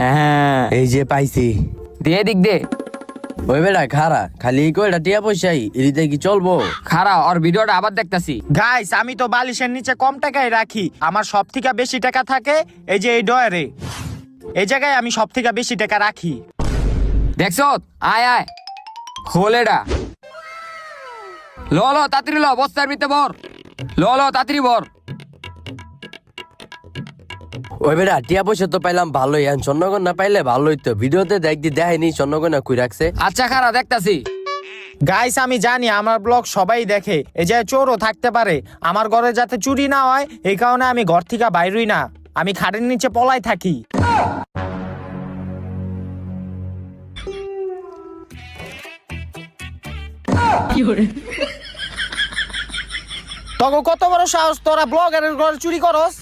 হ্যাঁ এই যে পাইছি। দিয়ে দিক দে। ওই বেটা খারা খালি কয়টা টিয়া পয়সাই এরিতে কি চলবো? খারা ওর ভিডিওটা আবার দেখতাছি। গাইস আমি তো বালিশের নিচে কম টাকায় রাখি, আমার সব থেকে বেশি টাকা থাকে এই যে এই ডয়ারে। এই জায়গায় আমি সব থেকে বেশি টাকা রাখি। দেখছ? আয় আয় খোলেডা। ল ল তাড়াতাড়ি ল, বস্তার ভিতরে ভর। ল ল তাড়াতাড়ি ভর। ওই বেটা টিয়া পয়সা তো পাইলাম ভালোই, আর চন্দ্রগণ না পাইলে ভালোই তো। ভিডিওতে দেখায়নি চন্দ্রগণ না কই রাখছে। আচ্ছা খারা দেখতাছি। গাইস আমি জানি আমার ব্লগ সবাই দেখে, এই যে চোরও থাকতে পারে, আমার ঘরে যাতে চুরি না হয় এই কারণে আমি ঘর থেকে বাইরই না, আমি খাটের নিচে পলাই থাকি। তখন কত বড় সাহস তোরা ব্লগারের ঘরে চুরি করস?